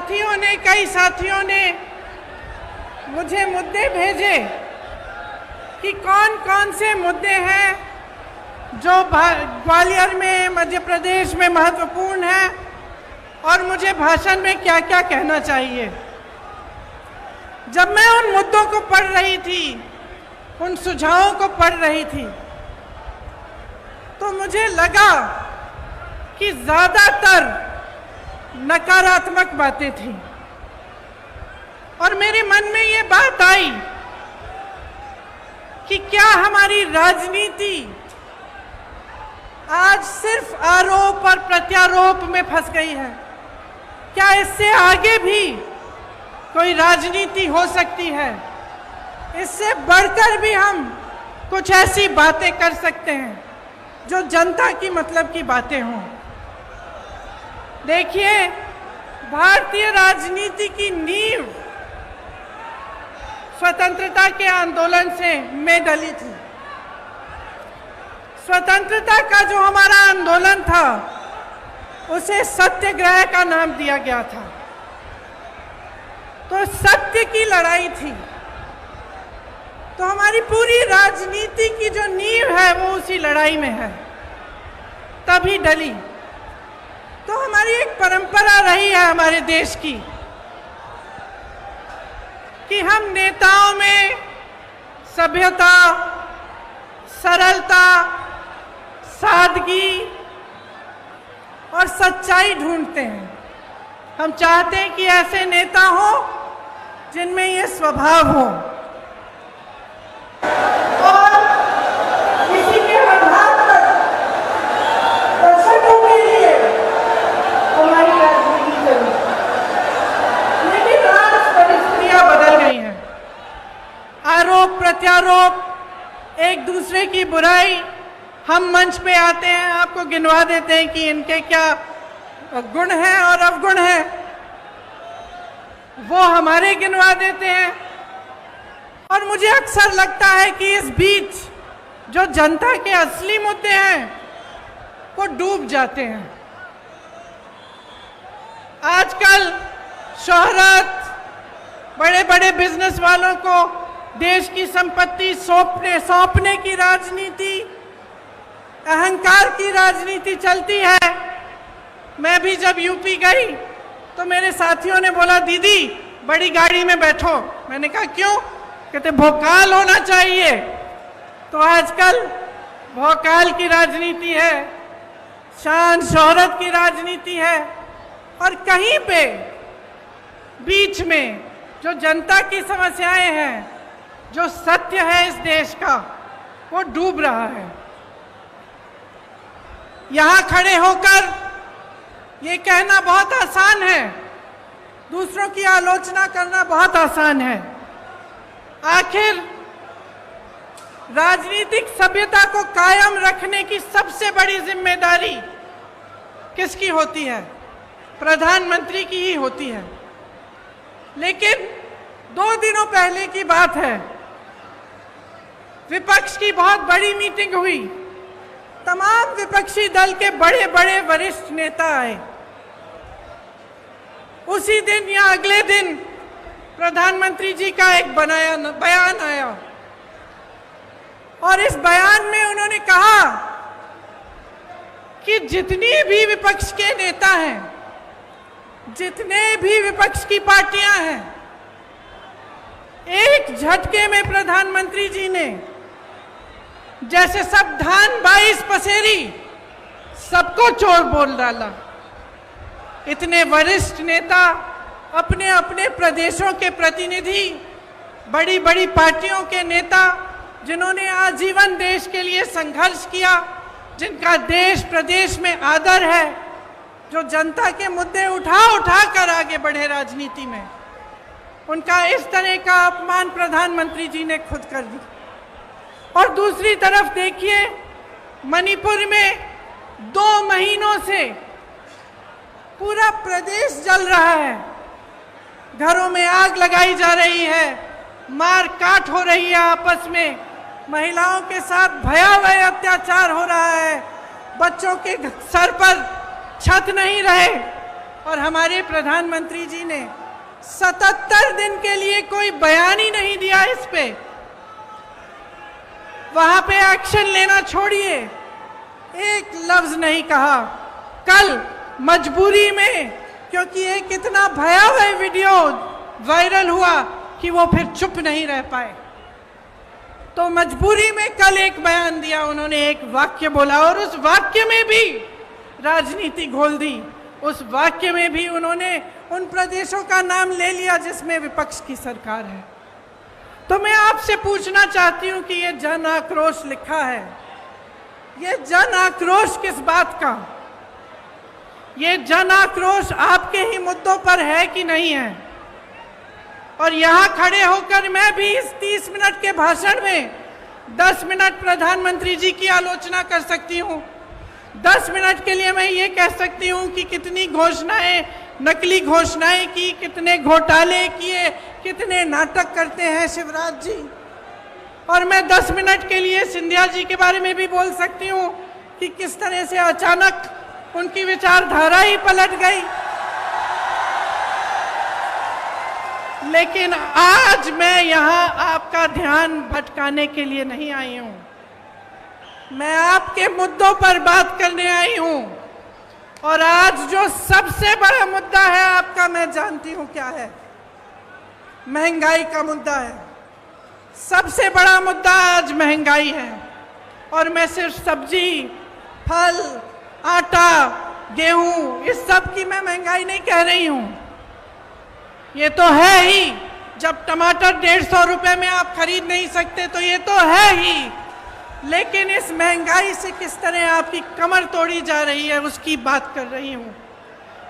कई साथियों ने मुझे मुद्दे भेजे कि कौन कौन से मुद्दे हैं जो ग्वालियर में, मध्य प्रदेश में महत्वपूर्ण है और मुझे भाषण में क्या क्या कहना चाहिए। जब मैं उन मुद्दों को पढ़ रही थी, उन सुझावों को पढ़ रही थी, तो मुझे लगा कि ज़्यादातर नकारात्मक बातें थी और मेरे मन में ये बात आई कि क्या हमारी राजनीति आज सिर्फ आरोप और प्रत्यारोप में फंस गई है? क्या इससे आगे भी कोई राजनीति हो सकती है? इससे बढ़कर भी हम कुछ ऐसी बातें कर सकते हैं जो जनता की मतलब की बातें हों। देखिए, भारतीय राजनीति की नींव स्वतंत्रता के आंदोलन से में डली थी। स्वतंत्रता का जो हमारा आंदोलन था उसे सत्याग्रह का नाम दिया गया था। तो सत्य की लड़ाई थी। तो हमारी पूरी राजनीति की जो नींव है वो उसी लड़ाई में है, तभी डली। तो हमारी एक परंपरा रही है हमारे देश की कि हम नेताओं में सभ्यता, सरलता, सादगी और सच्चाई ढूंढते हैं। हम चाहते हैं कि ऐसे नेता हो जिनमें ये स्वभाव हो और किसी के आधार पर दर्शकों के लिए हमारी राजनीति चली। लेकिन आज परिस्थितियां बदल गई हैं। आरोप प्रत्यारोप, एक दूसरे की बुराई, हम मंच पे आते हैं, आपको गिनवा देते हैं कि इनके क्या गुण हैं और अवगुण हैं, वो हमारे गिनवा देते हैं। और मुझे अक्सर लगता है कि इस बीच जो जनता के असली मुद्दे हैं वो डूब जाते हैं। आजकल शोहरत, बड़े बड़े बिजनेस वालों को देश की संपत्ति सौंपने की राजनीति, अहंकार की राजनीति चलती है। मैं भी जब यूपी गई तो मेरे साथियों ने बोला, दीदी बड़ी गाड़ी में बैठो। मैंने कहा क्यों? कहते भोकाल होना चाहिए। तो आजकल भोकाल की राजनीति है, शान शोहरत की राजनीति है और कहीं पे बीच में जो जनता की समस्याएं हैं, जो सत्य है इस देश का, वो डूब रहा है। यहां खड़े होकर ये कहना बहुत आसान है, दूसरों की आलोचना करना बहुत आसान है। आखिर राजनीतिक सभ्यता को कायम रखने की सबसे बड़ी जिम्मेदारी किसकी होती है? प्रधानमंत्री की ही होती है। लेकिन 2 दिनों पहले की बात है, विपक्ष की बहुत बड़ी मीटिंग हुई। तमाम विपक्षी दल के बड़े बड़े वरिष्ठ नेता आए। उसी दिन या अगले दिन प्रधानमंत्री जी का एक बयान आया और इस बयान में उन्होंने कहा कि जितनी भी विपक्ष के नेता हैं, जितने भी विपक्ष की पार्टियां हैं, एक झटके में प्रधानमंत्री जी ने जैसे सब धान 22 पसेरी सबको चोर बोल डाला। इतने वरिष्ठ नेता, अपने अपने प्रदेशों के प्रतिनिधि, बड़ी बड़ी पार्टियों के नेता, जिन्होंने आजीवन देश के लिए संघर्ष किया, जिनका देश प्रदेश में आदर है, जो जनता के मुद्दे उठा कर आगे बढ़े राजनीति में, उनका इस तरह का अपमान प्रधानमंत्री जी ने खुद कर दिया। और दूसरी तरफ देखिए, मणिपुर में 2 महीनों से पूरा प्रदेश जल रहा है, घरों में आग लगाई जा रही है, मार काट हो रही है आपस में, महिलाओं के साथ भयावह अत्याचार हो रहा है, बच्चों के सर पर छत नहीं रहे, और हमारे प्रधानमंत्री जी ने 77 दिन के लिए कोई बयान ही नहीं दिया इस पे। वहां पे एक्शन लेना छोड़िए, एक लफ्ज नहीं कहा। कल मजबूरी में, क्योंकि एक इतना भयावह वीडियो वायरल हुआ कि वो फिर चुप नहीं रह पाए, तो मजबूरी में कल एक बयान दिया उन्होंने, एक वाक्य बोला और उस वाक्य में भी राजनीति घोल दी। उस वाक्य में भी उन्होंने उन प्रदेशों का नाम ले लिया जिसमें विपक्ष की सरकार है। तो मैं आपसे पूछना चाहती हूं कि ये जन आक्रोश लिखा है, ये जन आक्रोश किस बात का? ये जन आक्रोश आपके ही मुद्दों पर है कि नहीं है? और यहां खड़े होकर मैं भी इस 30 मिनट के भाषण में 10 मिनट प्रधानमंत्री जी की आलोचना कर सकती हूं। 10 मिनट के लिए मैं ये कह सकती हूं कि कितनी घोषणाएं, नकली घोषणाएं की, कितने घोटाले किए, कितने नाटक करते हैं शिवराज जी। और मैं 10 मिनट के लिए सिंधिया जी के बारे में भी बोल सकती हूं कि किस तरह से अचानक उनकी विचारधारा ही पलट गई। लेकिन आज मैं यहां आपका ध्यान भटकाने के लिए नहीं आई हूं, मैं आपके मुद्दों पर बात करने आई हूं। और आज जो सबसे बड़ा मुद्दा है आपका, मैं जानती हूं क्या है, महंगाई का मुद्दा है। सबसे बड़ा मुद्दा आज महंगाई है। और मैं सिर्फ सब्जी, फल, आटा, गेहूं, इस सब की मैं महंगाई नहीं कह रही हूं। ये तो है ही, जब टमाटर 150 रुपए में आप खरीद नहीं सकते तो ये तो है ही। लेकिन इस महंगाई से किस तरह आपकी कमर तोड़ी जा रही है उसकी बात कर रही हूँ।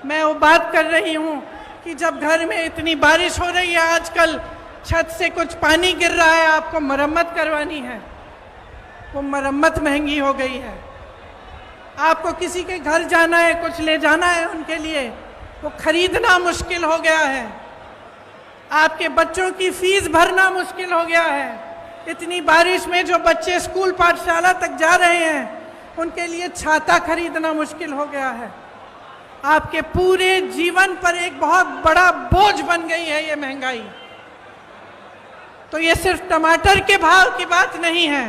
मैं वो बात कर रही हूँ कि जब घर में इतनी बारिश हो रही है, आजकल छत से कुछ पानी गिर रहा है, आपको मरम्मत करवानी है, वो मरम्मत महंगी हो गई है। आपको किसी के घर जाना है, कुछ ले जाना है उनके लिए, वो खरीदना मुश्किल हो गया है। आपके बच्चों की फीस भरना मुश्किल हो गया है। इतनी बारिश में जो बच्चे स्कूल पाठशाला तक जा रहे हैं उनके लिए छाता खरीदना मुश्किल हो गया है। आपके पूरे जीवन पर एक बहुत बड़ा बोझ बन गई है ये महंगाई। तो ये सिर्फ टमाटर के भाव की बात नहीं है,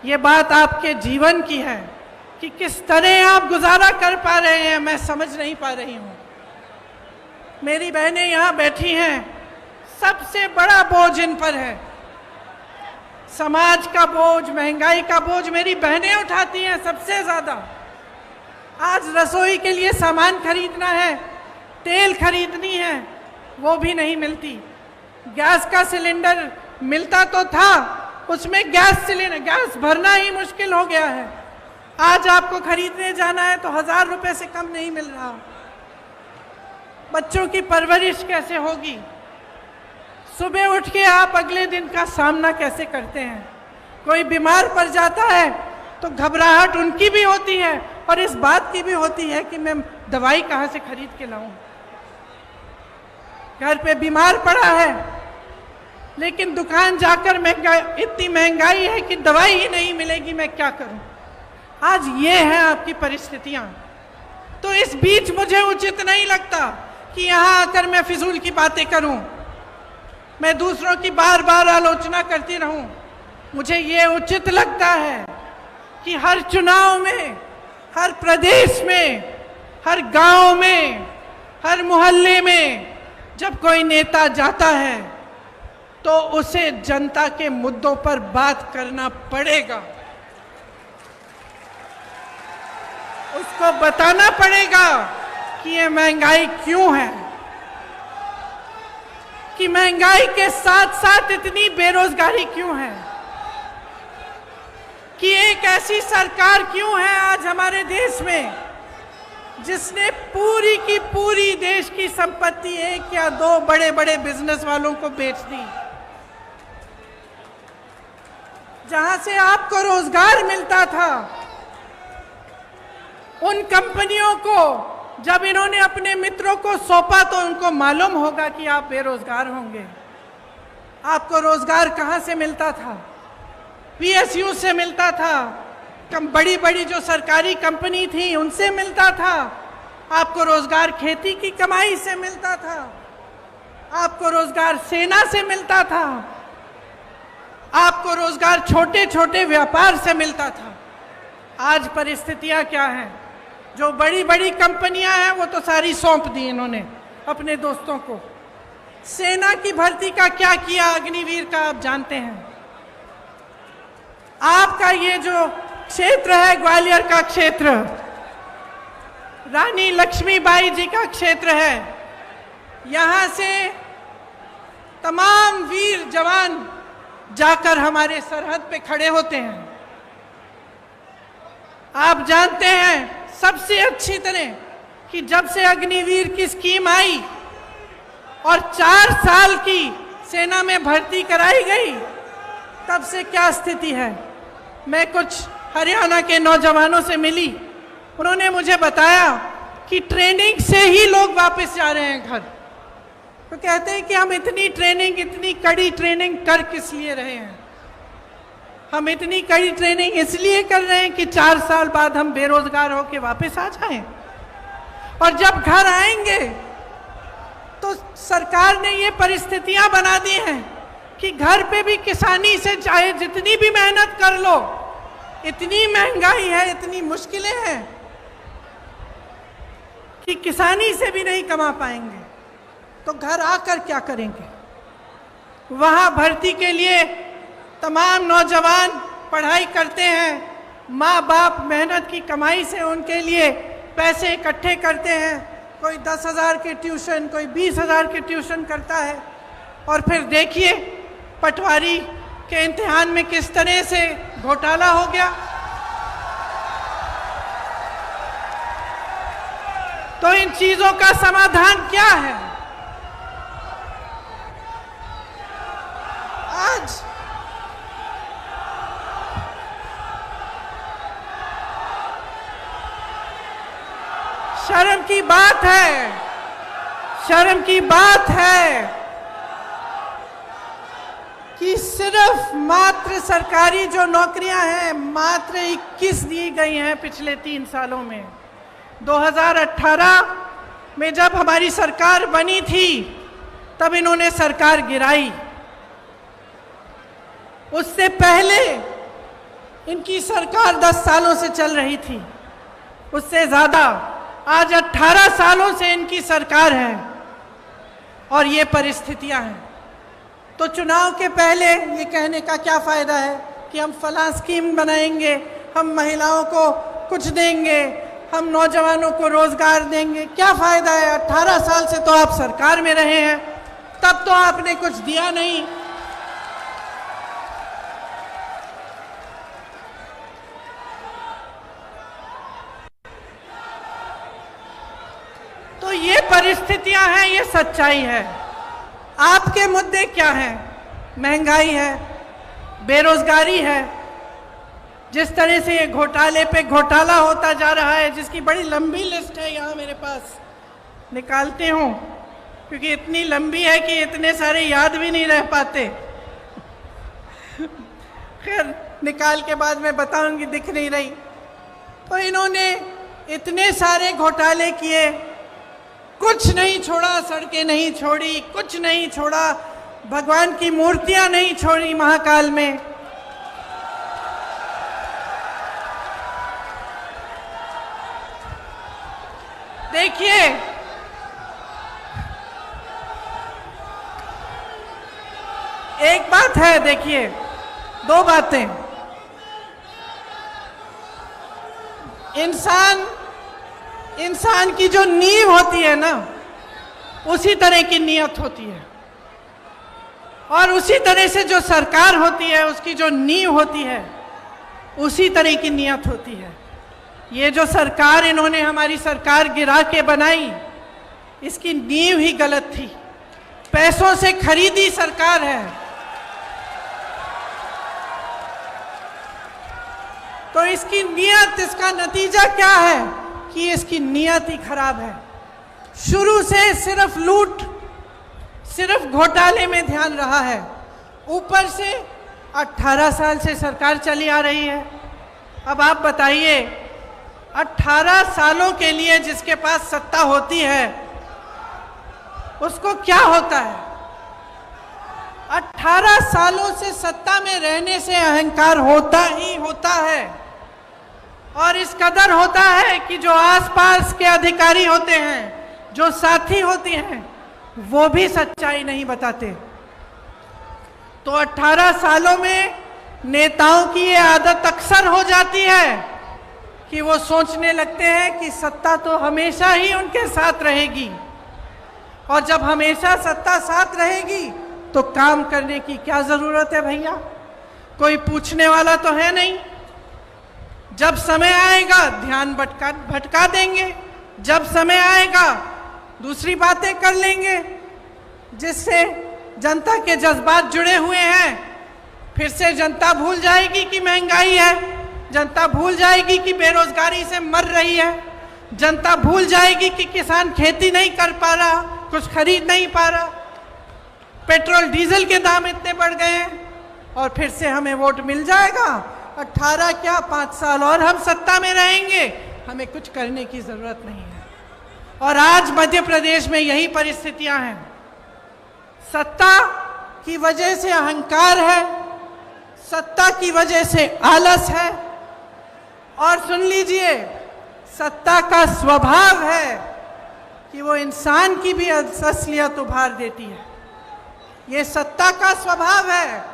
ये बात आपके जीवन की है कि किस तरह आप गुजारा कर पा रहे हैं, मैं समझ नहीं पा रही हूं। मेरी बहनें यहां बैठी हैं, सबसे बड़ा बोझ इन पर है, समाज का बोझ, महंगाई का बोझ मेरी बहनें उठाती हैं सबसे ज्यादा। आज रसोई के लिए सामान खरीदना है, तेल खरीदनी है, वो भी नहीं मिलती। गैस का सिलेंडर मिलता तो था, उसमें गैस भरना ही मुश्किल हो गया है। आज आपको खरीदने जाना है तो 1000 रुपए से कम नहीं मिल रहा। बच्चों की परवरिश कैसे होगी? सुबह उठ के आप अगले दिन का सामना कैसे करते हैं? कोई बीमार पड़ जाता है तो घबराहट उनकी भी होती है और इस बात की भी होती है कि मैं दवाई कहाँ से खरीद के लाऊं। घर पे बीमार पड़ा है लेकिन दुकान जाकर इतनी महंगाई है कि दवाई ही नहीं मिलेगी, मैं क्या करूं? आज ये है आपकी परिस्थितियां। तो इस बीच मुझे उचित नहीं लगता कि यहां आकर मैं फिजूल की बातें करूं, मैं दूसरों की बार बार आलोचना करती रहूं। मुझे ये उचित लगता है कि हर चुनाव में, हर प्रदेश में, हर गांव में, हर मोहल्ले में जब कोई नेता जाता है तो उसे जनता के मुद्दों पर बात करना पड़ेगा, उसको बताना पड़ेगा कि ये महंगाई क्यों है, कि महंगाई के साथ साथ इतनी बेरोजगारी क्यों है, कि एक ऐसी सरकार क्यों है आज हमारे देश में जिसने पूरी की पूरी देश की संपत्ति 1 या 2 बड़े बड़े बिजनेस वालों को बेच दी। जहां से आपको रोजगार मिलता था, उन कंपनियों को जब इन्होंने अपने मित्रों को सौंपा तो उनको मालूम होगा कि आप बेरोजगार होंगे। आपको रोजगार कहां से मिलता था? पीएसयू से मिलता था, बड़ी बड़ी जो सरकारी कंपनी थी उनसे मिलता था। आपको रोजगार खेती की कमाई से मिलता था, आपको रोजगार सेना से मिलता था, आपको रोजगार छोटे छोटे व्यापार से मिलता था। आज परिस्थितियां क्या हैं? जो बड़ी बड़ी कंपनियां हैं वो तो सारी सौंप दी इन्होंने अपने दोस्तों को। सेना की भर्ती का क्या किया, अग्निवीर का आप जानते हैं। आपका ये जो क्षेत्र है, ग्वालियर का क्षेत्र, रानी लक्ष्मीबाई जी का क्षेत्र है, यहां से तमाम वीर जवान जाकर हमारे सरहद पे खड़े होते हैं। आप जानते हैं सबसे अच्छी तरह कि जब से अग्निवीर की स्कीम आई और 4 साल की सेना में भर्ती कराई गई, तब से क्या स्थिति है। मैं कुछ हरियाणा के नौजवानों से मिली, उन्होंने मुझे बताया कि ट्रेनिंग से ही लोग वापस जा रहे हैं घर। तो कहते हैं कि हम इतनी ट्रेनिंग, इतनी कड़ी ट्रेनिंग कर किस लिए रहे हैं। हम इतनी कड़ी ट्रेनिंग इसलिए कर रहे हैं कि 4 साल बाद हम बेरोजगार होकर वापस आ जाएं, और जब घर आएंगे तो सरकार ने ये परिस्थितियां बना दी हैं कि घर पे भी किसानी से चाहे जितनी भी मेहनत कर लो, इतनी महंगाई है, इतनी मुश्किलें हैं कि किसानी से भी नहीं कमा पाएंगे। तो घर आकर क्या करेंगे? वहां भर्ती के लिए तमाम नौजवान पढ़ाई करते हैं, माँ बाप मेहनत की कमाई से उनके लिए पैसे इकट्ठे करते हैं। कोई 10,000 के ट्यूशन, कोई 20,000 के ट्यूशन करता है, और फिर देखिए पटवारी के इम्तिहान में किस तरह से घोटाला हो गया। तो इन चीजों का समाधान क्या है? आज शर्म की बात है, शर्म की बात है कि सिर्फ मात्र सरकारी जो नौकरियां हैं मात्र 21 दी गई हैं पिछले 3 सालों में। 2018 में जब हमारी सरकार बनी थी तब इन्होंने सरकार गिराई। उससे पहले इनकी सरकार 10 सालों से चल रही थी, उससे ज्यादा। आज 18 सालों से इनकी सरकार है और ये परिस्थितियां हैं। तो चुनाव के पहले ये कहने का क्या फायदा है कि हम फलां स्कीम बनाएंगे, हम महिलाओं को कुछ देंगे, हम नौजवानों को रोजगार देंगे। क्या फायदा है? 18 साल से तो आप सरकार में रहे हैं, तब तो आपने कुछ दिया नहीं। तो ये परिस्थितियां हैं, ये सच्चाई है। आपके मुद्दे क्या हैं? महंगाई है, बेरोजगारी है। जिस तरह से ये घोटाले पे घोटाला होता जा रहा है, जिसकी बड़ी लंबी लिस्ट है, यहाँ मेरे पास निकालते हूँ क्योंकि इतनी लंबी है कि इतने सारे याद भी नहीं रह पाते। खैर निकाल के बाद में बताऊंगी, दिख नहीं रही। तो इन्होंने इतने सारे घोटाले किए, कुछ नहीं छोड़ा, सड़कें नहीं छोड़ी, कुछ नहीं छोड़ा, भगवान की मूर्तियां नहीं छोड़ी महाकाल में। देखिए एक बात है, देखिए 2 बातें। इंसान की जो नींव होती है ना, उसी तरह की नीयत होती है, और उसी तरह से जो सरकार होती है उसकी जो नींव होती है उसी तरह की नीयत होती है। ये जो सरकार इन्होंने हमारी सरकार गिरा के बनाई, इसकी नींव ही गलत थी। पैसों से खरीदी सरकार है। तो इसकी नीयत, इसका नतीजा क्या है कि इसकी नीयत ही खराब है। शुरू से सिर्फ लूट, सिर्फ घोटाले में ध्यान रहा है। ऊपर से 18 साल से सरकार चली आ रही है। अब आप बताइए, 18 सालों के लिए जिसके पास सत्ता होती है उसको क्या होता है? 18 सालों से सत्ता में रहने से अहंकार होता ही होता है, और इस कदर होता है कि जो आसपास के अधिकारी होते हैं, जो साथी होते हैं, वो भी सच्चाई नहीं बताते। तो 18 सालों में नेताओं की ये आदत अक्सर हो जाती है कि वो सोचने लगते हैं कि सत्ता तो हमेशा ही उनके साथ रहेगी, और जब हमेशा सत्ता साथ रहेगी तो काम करने की क्या जरूरत है भैया? कोई पूछने वाला तो है नहीं। जब समय आएगा ध्यान भटका देंगे, जब समय आएगा दूसरी बातें कर लेंगे जिससे जनता के जज्बात जुड़े हुए हैं। फिर से जनता भूल जाएगी कि महंगाई है, जनता भूल जाएगी कि बेरोजगारी से मर रही है, जनता भूल जाएगी कि किसान खेती नहीं कर पा रहा, कुछ खरीद नहीं पा रहा, पेट्रोल डीजल के दाम इतने बढ़ गए हैं, और फिर से हमें वोट मिल जाएगा। 18 क्या 5 साल और हम सत्ता में रहेंगे, हमें कुछ करने की जरूरत नहीं है। और आज मध्य प्रदेश में यही परिस्थितियां हैं। सत्ता की वजह से अहंकार है, सत्ता की वजह से आलस है, और सुन लीजिए, सत्ता का स्वभाव है कि वो इंसान की भी असलियत उभार देती है। ये सत्ता का स्वभाव है।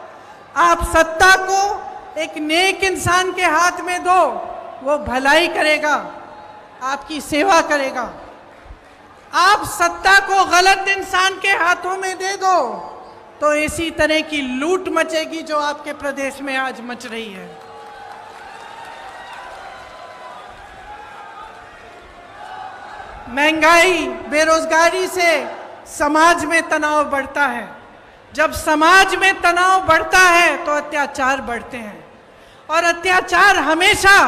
आप सत्ता को एक नेक इंसान के हाथ में दो, वो भलाई करेगा, आपकी सेवा करेगा। आप सत्ता को गलत इंसान के हाथों में दे दो तो इसी तरह की लूट मचेगी जो आपके प्रदेश में आज मच रही है। महंगाई, बेरोजगारी से समाज में तनाव बढ़ता है। जब समाज में तनाव बढ़ता है तो अत्याचार बढ़ते हैं, और अत्याचार हमेशा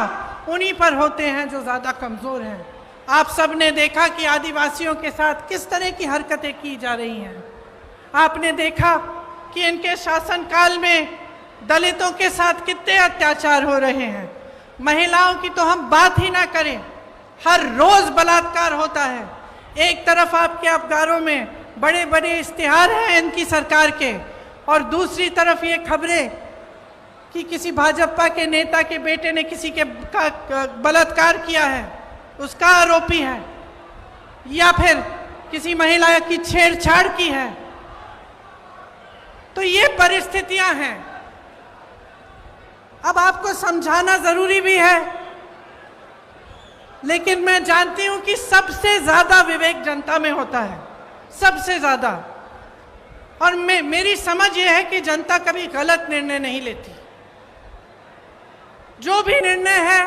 उन्हीं पर होते हैं जो ज्यादा कमजोर हैं। आप सब ने देखा कि आदिवासियों के साथ किस तरह की हरकतें की जा रही हैं। आपने देखा कि इनके शासनकाल में दलितों के साथ कितने अत्याचार हो रहे हैं। महिलाओं की तो हम बात ही ना करें, हर रोज बलात्कार होता है। एक तरफ आपके अखबारों में बड़े बड़े इश्तिहार हैं इनकी सरकार के, और दूसरी तरफ ये खबरें कि किसी भाजपा के नेता के बेटे ने किसी के बलात्कार किया है, उसका आरोपी है, या फिर किसी महिला की छेड़छाड़ की है। तो ये परिस्थितियां हैं। अब आपको समझाना जरूरी भी है, लेकिन मैं जानती हूं कि सबसे ज्यादा विवेक जनता में होता है, सबसे ज्यादा। और मेरी समझ यह है कि जनता कभी गलत निर्णय नहीं लेती। जो भी निर्णय है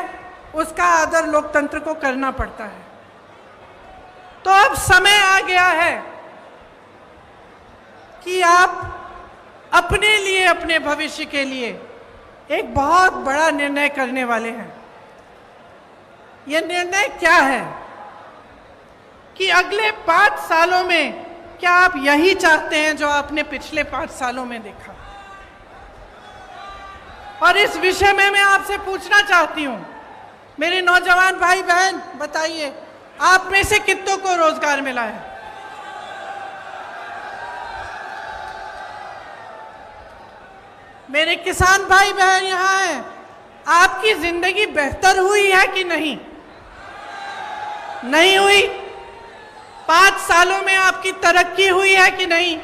उसका आदर लोकतंत्र को करना पड़ता है। तो अब समय आ गया है कि आप अपने लिए, अपने भविष्य के लिए एक बहुत बड़ा निर्णय करने वाले हैं। यह निर्णय क्या है कि अगले 5 सालों में क्या आप यही चाहते हैं जो आपने पिछले 5 सालों में देखा? और इस विषय में मैं आपसे पूछना चाहती हूं, मेरे नौजवान भाई बहन, बताइए आप में से कितनों को रोजगार मिला है? मेरे किसान भाई बहन यहां हैं, आपकी जिंदगी बेहतर हुई है कि नहीं? नहीं हुई? 5 सालों में आपकी तरक्की हुई है कि नहीं?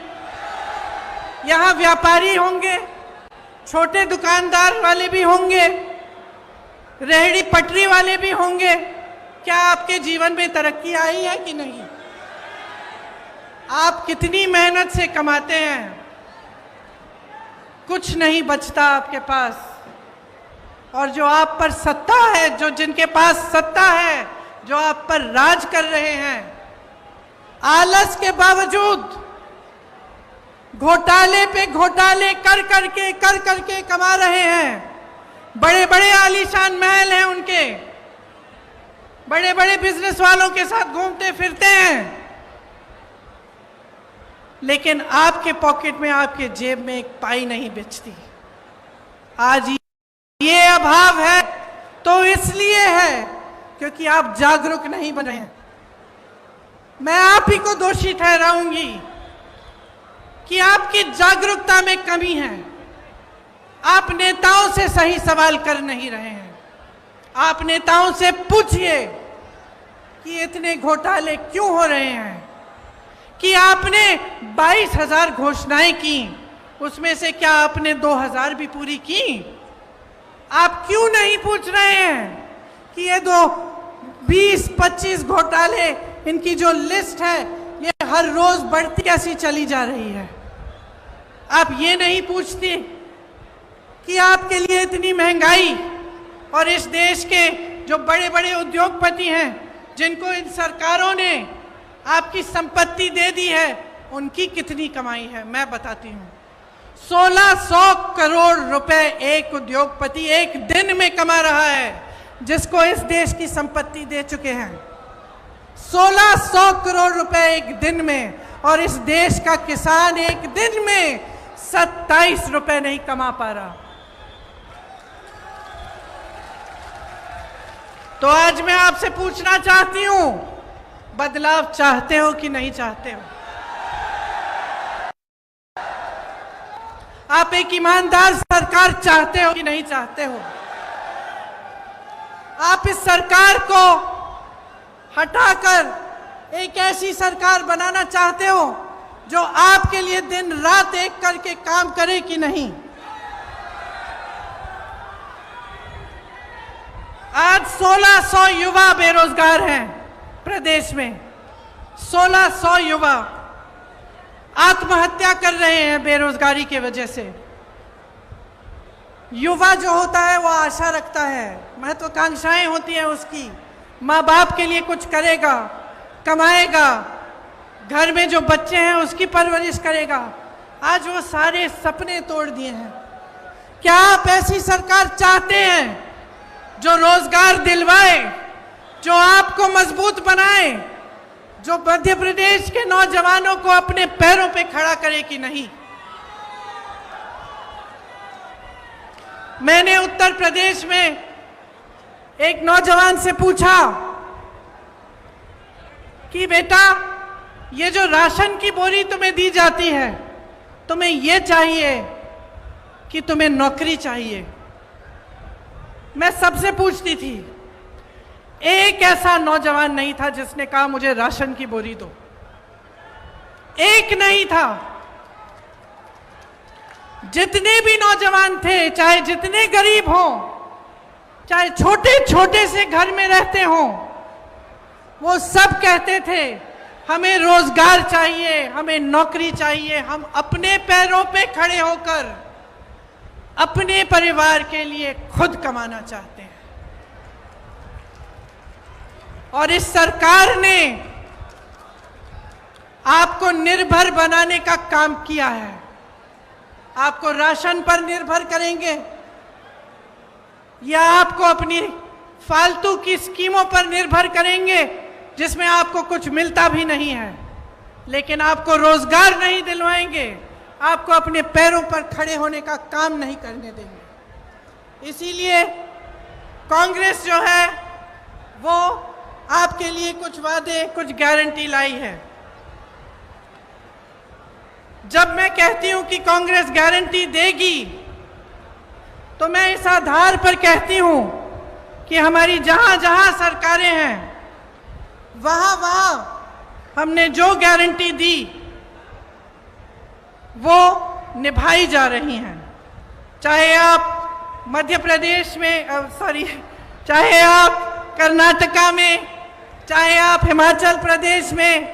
यहां व्यापारी होंगे, छोटे दुकानदार वाले भी होंगे, रेहड़ी पटरी वाले भी होंगे। क्या आपके जीवन में तरक्की आई है कि नहीं? आप कितनी मेहनत से कमाते हैं, कुछ नहीं बचता आपके पास। और जो आप पर सत्ता है, जो जिनके पास सत्ता है, जो आप पर राज कर रहे हैं, आलस के बावजूद घोटाले पे घोटाले कर करके कमा रहे हैं। बड़े बड़े आलीशान महल हैं उनके, बड़े बड़े बिजनेस वालों के साथ घूमते फिरते हैं, लेकिन आपके पॉकेट में, आपके जेब में एक पाई नहीं बचती। आज ये अभाव है तो इसलिए है क्योंकि आप जागरूक नहीं बने हैं। मैं आप ही को दोषी ठहराऊंगी कि आपकी जागरूकता में कमी है। आप नेताओं से सही सवाल कर नहीं रहे हैं। आप नेताओं से पूछिए कि इतने घोटाले क्यों हो रहे हैं, कि आपने 22,000 घोषणाएं की, उसमें से क्या आपने 2,000 भी पूरी की? आप क्यों नहीं पूछ रहे हैं कि ये 20-25 घोटाले, इनकी जो लिस्ट है ये हर रोज बढ़ती कैसी चली जा रही है? आप ये नहीं पूछते कि आपके लिए इतनी महंगाई और इस देश के जो बड़े बड़े उद्योगपति हैं, जिनको इन सरकारों ने आपकी संपत्ति दे दी है, उनकी कितनी कमाई है? मैं बताती हूँ। 1600 करोड़ रुपए एक उद्योगपति एक दिन में कमा रहा है, जिसको इस देश की संपत्ति दे चुके हैं। 1600 करोड़ रुपए एक दिन में, और इस देश का किसान एक दिन में 27 रुपए नहीं कमा पा रहा। तो आज मैं आपसे पूछना चाहती हूं, बदलाव चाहते हो कि नहीं चाहते हो? आप एक ईमानदार सरकार चाहते हो कि नहीं चाहते हो? आप इस सरकार को हटाकर एक ऐसी सरकार बनाना चाहते हो जो आपके लिए दिन रात एक करके काम करे कि नहीं? आज 1600 युवा बेरोजगार हैं प्रदेश में। 1600 युवा आत्महत्या कर रहे हैं बेरोजगारी की वजह से। युवा जो होता है वो आशा रखता है, महत्वाकांक्षाएं होती हैं उसकी, माँ बाप के लिए कुछ करेगा, कमाएगा, घर में जो बच्चे हैं उसकी परवरिश करेगा। आज वो सारे सपने तोड़ दिए हैं। क्या आप ऐसी सरकार चाहते हैं जो रोजगार दिलवाए, जो आपको मजबूत बनाए, जो मध्य प्रदेश के नौजवानों को अपने पैरों पे खड़ा करे कि नहीं? मैंने उत्तर प्रदेश में एक नौजवान से पूछा कि बेटा, ये जो राशन की बोरी तुम्हें दी जाती है, तुम्हें ये चाहिए कि तुम्हें नौकरी चाहिए? मैं सबसे पूछती थी, एक ऐसा नौजवान नहीं था जिसने कहा मुझे राशन की बोरी दो। एक नहीं था। जितने भी नौजवान थे, चाहे जितने गरीब हों, चाहे छोटे छोटे से घर में रहते हों, वो सब कहते थे हमें रोजगार चाहिए, हमें नौकरी चाहिए, हम अपने पैरों पे खड़े होकर अपने परिवार के लिए खुद कमाना चाहते हैं। और इस सरकार ने आपको निर्भर बनाने का काम किया है। आपको राशन पर निर्भर करेंगे या आपको अपनी फालतू की स्कीमों पर निर्भर करेंगे जिसमें आपको कुछ मिलता भी नहीं है, लेकिन आपको रोजगार नहीं दिलवाएंगे, आपको अपने पैरों पर खड़े होने का काम नहीं करने देंगे। इसीलिए कांग्रेस जो है वो आपके लिए कुछ वादे, कुछ गारंटी लाई है। जब मैं कहती हूं कि कांग्रेस गारंटी देगी, तो मैं इस आधार पर कहती हूं कि हमारी जहां जहां सरकारें हैं, वहां वहां हमने जो गारंटी दी वो निभाई जा रही हैं। चाहे आप मध्य प्रदेश में, चाहे आप कर्नाटका में, चाहे आप हिमाचल प्रदेश में,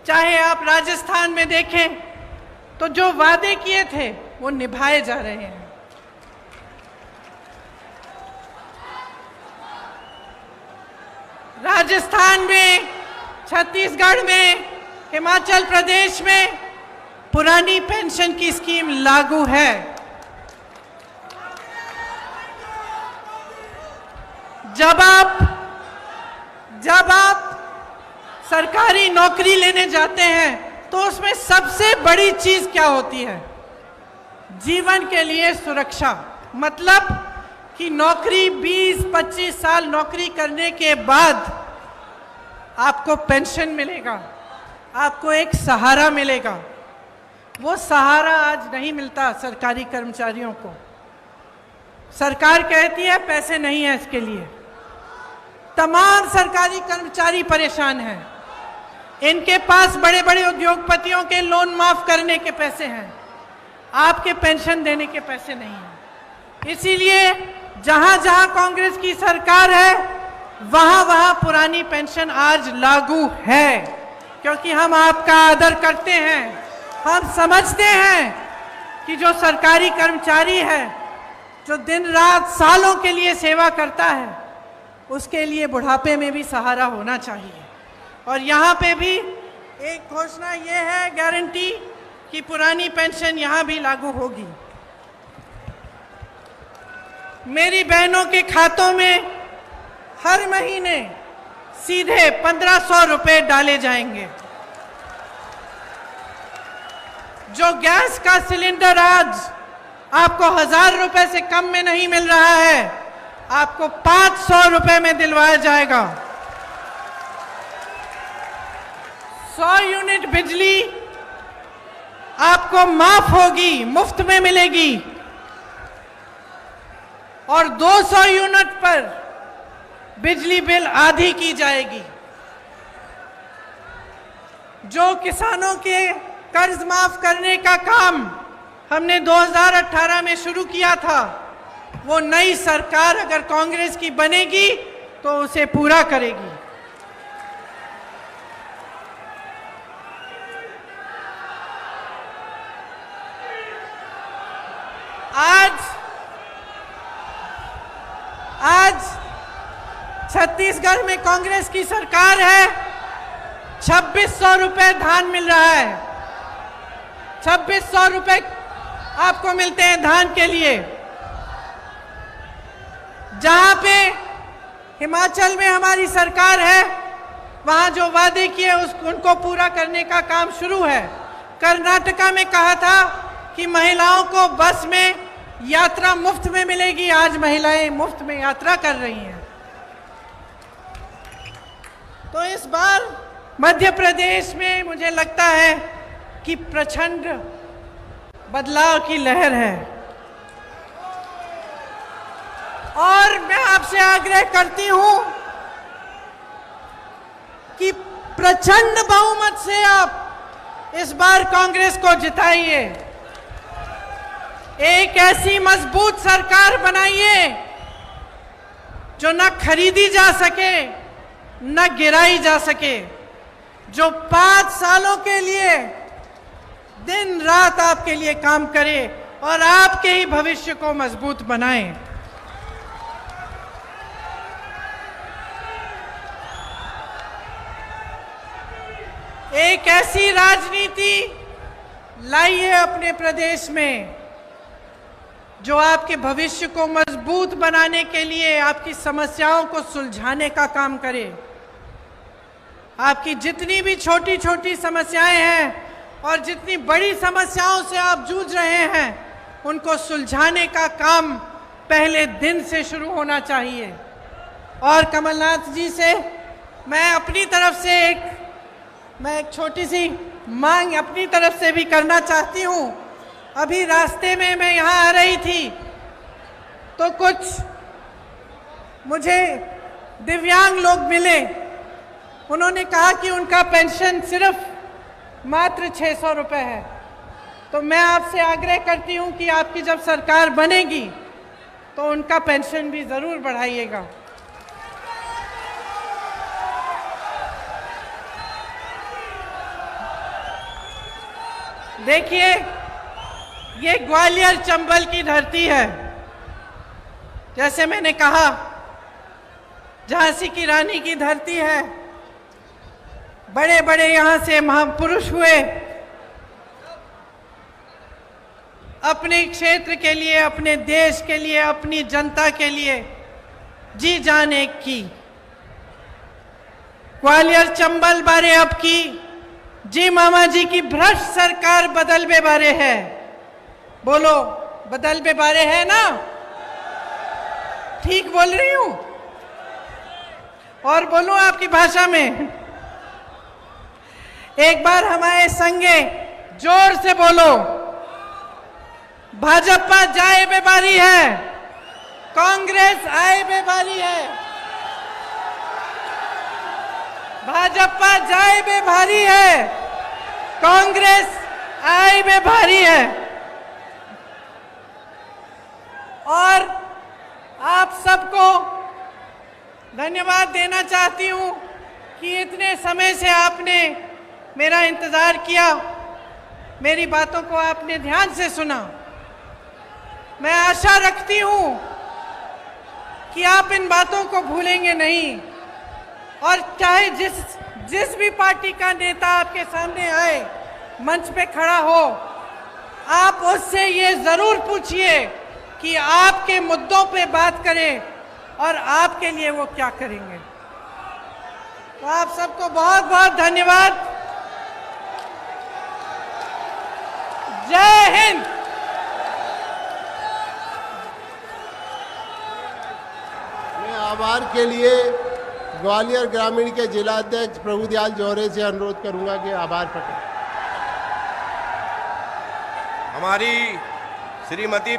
चाहे आप राजस्थान में देखें, तो जो वादे किए थे वो निभाए जा रहे हैं। राजस्थान में, छत्तीसगढ़ में, हिमाचल प्रदेश में पुरानी पेंशन की स्कीम लागू है। जब आप सरकारी नौकरी लेने जाते हैं तो उसमें सबसे बड़ी चीज क्या होती है? जीवन के लिए सुरक्षा। मतलब कि नौकरी 20-25 साल नौकरी करने के बाद आपको पेंशन मिलेगा, आपको एक सहारा मिलेगा। वो सहारा आज नहीं मिलता सरकारी कर्मचारियों को। सरकार कहती है पैसे नहीं है इसके लिए। तमाम सरकारी कर्मचारी परेशान हैं। इनके पास बड़े बड़े उद्योगपतियों के लोन माफ करने के पैसे हैं, आपके पेंशन देने के पैसे नहीं हैं। इसीलिए जहां जहां कांग्रेस की सरकार है वहां वहां पुरानी पेंशन आज लागू है, क्योंकि हम आपका आदर करते हैं। हम समझते हैं कि जो सरकारी कर्मचारी है, जो दिन रात सालों के लिए सेवा करता है, उसके लिए बुढ़ापे में भी सहारा होना चाहिए। और यहाँ पे भी एक घोषणा ये है, गारंटी, कि पुरानी पेंशन यहाँ भी लागू होगी। मेरी बहनों के खातों में हर महीने सीधे 1500 रुपए डाले जाएंगे। जो गैस का सिलेंडर आज आपको 1000 रुपए से कम में नहीं मिल रहा है, आपको 500 रुपए में दिलवाया जाएगा। 100 यूनिट बिजली आपको माफ होगी, मुफ्त में मिलेगी। और 200 यूनिट पर बिजली बिल आधी की जाएगी। जो किसानों के कर्ज माफ करने का काम हमने 2018 में शुरू किया था, वो नई सरकार अगर कांग्रेस की बनेगी तो उसे पूरा करेगी। आज छत्तीसगढ़ में कांग्रेस की सरकार है, 2600 रुपए धान मिल रहा है। 2600 रुपए आपको मिलते हैं धान के लिए। जहां पे हिमाचल में हमारी सरकार है, वहां जो वादे किए उनको पूरा करने का काम शुरू है। कर्नाटका में कहा था कि महिलाओं को बस में यात्रा मुफ्त में मिलेगी, आज महिलाएं मुफ्त में यात्रा कर रही हैं। तो इस बार मध्य प्रदेश में मुझे लगता है कि प्रचंड बदलाव की लहर है। और मैं आपसे आग्रह करती हूं कि प्रचंड बहुमत से आप इस बार कांग्रेस को जिताइए। एक ऐसी मजबूत सरकार बनाइए जो न खरीदी जा सके न गिराई जा सके, जो 5 सालों के लिए दिन रात आपके लिए काम करे और आपके ही भविष्य को मजबूत बनाए। एक ऐसी राजनीति लाइए अपने प्रदेश में जो आपके भविष्य को मजबूत बनाने के लिए आपकी समस्याओं को सुलझाने का काम करे। आपकी जितनी भी छोटी छोटी समस्याएं हैं और जितनी बड़ी समस्याओं से आप जूझ रहे हैं, उनको सुलझाने का काम पहले दिन से शुरू होना चाहिए। और कमलनाथ जी से मैं अपनी तरफ से एक छोटी सी मांग अपनी तरफ से भी करना चाहती हूँ। अभी रास्ते में मैं यहाँ आ रही थी तो कुछ मुझे दिव्यांग लोग मिले। उन्होंने कहा कि उनका पेंशन सिर्फ मात्र 600 रुपए है। तो मैं आपसे आग्रह करती हूँ कि आपकी जब सरकार बनेगी तो उनका पेंशन भी ज़रूर बढ़ाइएगा। देखिए, ये ग्वालियर चंबल की धरती है। जैसे मैंने कहा, झांसी की रानी की धरती है। बड़े बड़े यहाँ से महापुरुष हुए, अपने क्षेत्र के लिए, अपने देश के लिए, अपनी जनता के लिए जी जान एक की। ग्वालियर चंबल बारे अब की जी मामा जी की भ्रष्ट सरकार बदलबे बारे है। बोलो, बदलबे बारे है ना? ठीक बोल रही हूं? और बोलूं आपकी भाषा में? एक बार हमारे संगे जोर से बोलो, भाजपा जाए बेबारी है, कांग्रेस आए बेबारी है। भाजपा जाए बेभारी है, कांग्रेस आए बेभारी है। और आप सबको धन्यवाद देना चाहती हूं कि इतने समय से आपने मेरा इंतजार किया, मेरी बातों को आपने ध्यान से सुना। मैं आशा रखती हूं कि आप इन बातों को भूलेंगे नहीं, और चाहे जिस भी पार्टी का नेता आपके सामने आए, मंच पे खड़ा हो, आप उससे ये जरूर पूछिए कि आपके मुद्दों पे बात करें और आपके लिए वो क्या करेंगे। तो आप सबको बहुत बहुत धन्यवाद। जय हिंद। मैं आभार के लिए ग्वालियर ग्रामीण के जिलाध्यक्ष प्रभुदयाल जौहरे से अनुरोध करूंगा कि आभार प्रकट। हमारी श्रीमती